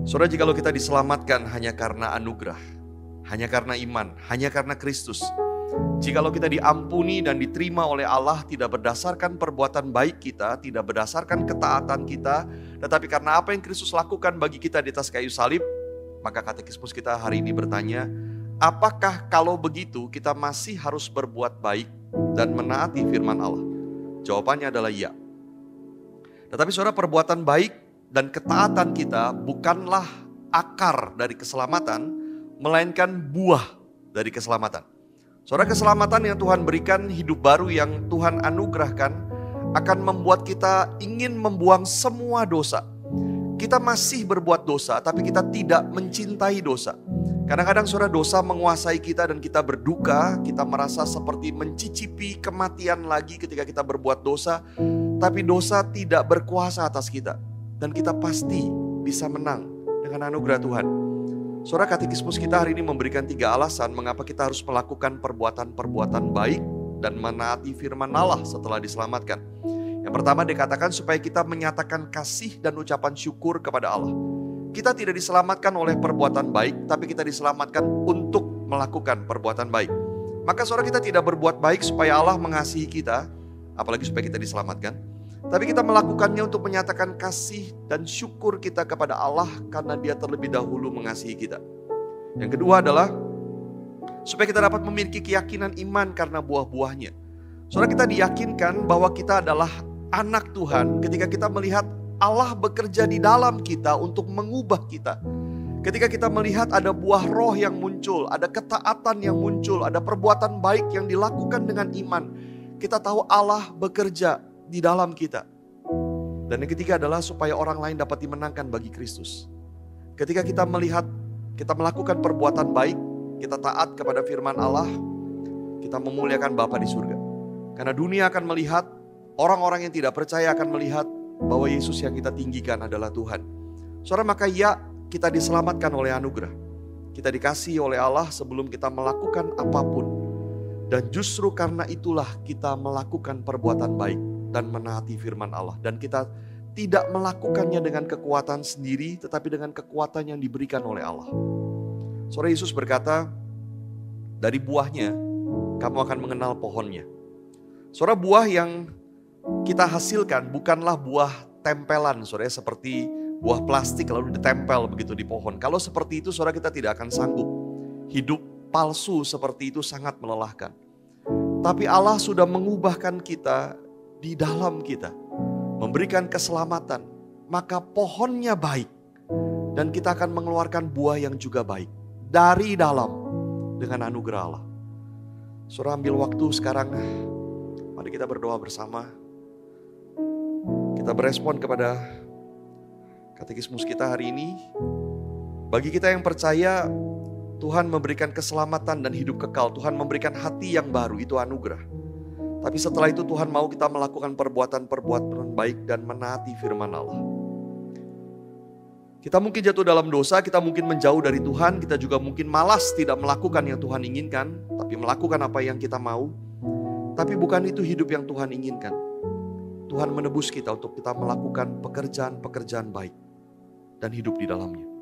Saudara, jikalau kita diselamatkan hanya karena anugerah, hanya karena iman, hanya karena Kristus. Jikalau kita diampuni dan diterima oleh Allah tidak berdasarkan perbuatan baik kita, tidak berdasarkan ketaatan kita, tetapi karena apa yang Kristus lakukan bagi kita di atas kayu salib, maka katekismus kita hari ini bertanya, apakah kalau begitu kita masih harus berbuat baik dan menaati firman Allah? Jawabannya adalah ya. Tetapi saudara, perbuatan baik dan ketaatan kita bukanlah akar dari keselamatan, melainkan buah dari keselamatan. Saudara, keselamatan yang Tuhan berikan, hidup baru yang Tuhan anugerahkan, akan membuat kita ingin membuang semua dosa. Kita masih berbuat dosa, tapi kita tidak mencintai dosa. Kadang-kadang saudara, dosa menguasai kita dan kita berduka, kita merasa seperti mencicipi kematian lagi ketika kita berbuat dosa, tapi dosa tidak berkuasa atas kita. Dan kita pasti bisa menang dengan anugerah Tuhan. Saudara, katekismus kita hari ini memberikan 3 alasan mengapa kita harus melakukan perbuatan-perbuatan baik dan menaati firman Allah setelah diselamatkan. Yang pertama dikatakan supaya kita menyatakan kasih dan ucapan syukur kepada Allah. Kita tidak diselamatkan oleh perbuatan baik, tapi kita diselamatkan untuk melakukan perbuatan baik. Maka saudara, kita tidak berbuat baik supaya Allah mengasihi kita, apalagi supaya kita diselamatkan. Tapi kita melakukannya untuk menyatakan kasih dan syukur kita kepada Allah karena Dia terlebih dahulu mengasihi kita. Yang kedua adalah supaya kita dapat memiliki keyakinan iman karena buah-buahnya. Saudara, kita diyakinkan bahwa kita adalah anak Tuhan ketika kita melihat Allah bekerja di dalam kita untuk mengubah kita. Ketika kita melihat ada buah roh yang muncul, ada ketaatan yang muncul, ada perbuatan baik yang dilakukan dengan iman. Kita tahu Allah bekerja di dalam kita. Dan yang ketiga adalah supaya orang lain dapat dimenangkan bagi Kristus. Ketika kita melihat, kita melakukan perbuatan baik, kita taat kepada firman Allah, kita memuliakan Bapa di surga. Karena dunia akan melihat, orang-orang yang tidak percaya akan melihat bahwa Yesus yang kita tinggikan adalah Tuhan. Saudara, maka ya, kita diselamatkan oleh anugerah. Kita dikasihi oleh Allah sebelum kita melakukan apapun. Dan justru karena itulah kita melakukan perbuatan baik dan menaati firman Allah. Dan kita tidak melakukannya dengan kekuatan sendiri, tetapi dengan kekuatan yang diberikan oleh Allah. Saudara, Yesus berkata, dari buahnya kamu akan mengenal pohonnya. Saudara, buah yang kita hasilkan bukanlah buah tempelan, saudara, seperti buah plastik lalu ditempel begitu di pohon. Kalau seperti itu, saudara, kita tidak akan sanggup. Hidup palsu seperti itu sangat melelahkan. Tapi Allah sudah mengubahkan kita di dalam kita, memberikan keselamatan, maka pohonnya baik dan kita akan mengeluarkan buah yang juga baik dari dalam dengan anugerah Allah. Saudara, ambil waktu sekarang, mari kita berdoa bersama. Kita berespon kepada katekismus kita hari ini. Bagi kita yang percaya, Tuhan memberikan keselamatan dan hidup kekal. Tuhan memberikan hati yang baru, itu anugerah. Tapi setelah itu Tuhan mau kita melakukan perbuatan-perbuatan baik dan menaati firman Allah. Kita mungkin jatuh dalam dosa, kita mungkin menjauh dari Tuhan, kita juga mungkin malas tidak melakukan yang Tuhan inginkan, tapi melakukan apa yang kita mau. Tapi bukan itu hidup yang Tuhan inginkan. Tuhan menebus kita untuk kita melakukan pekerjaan-pekerjaan baik dan hidup di dalamnya.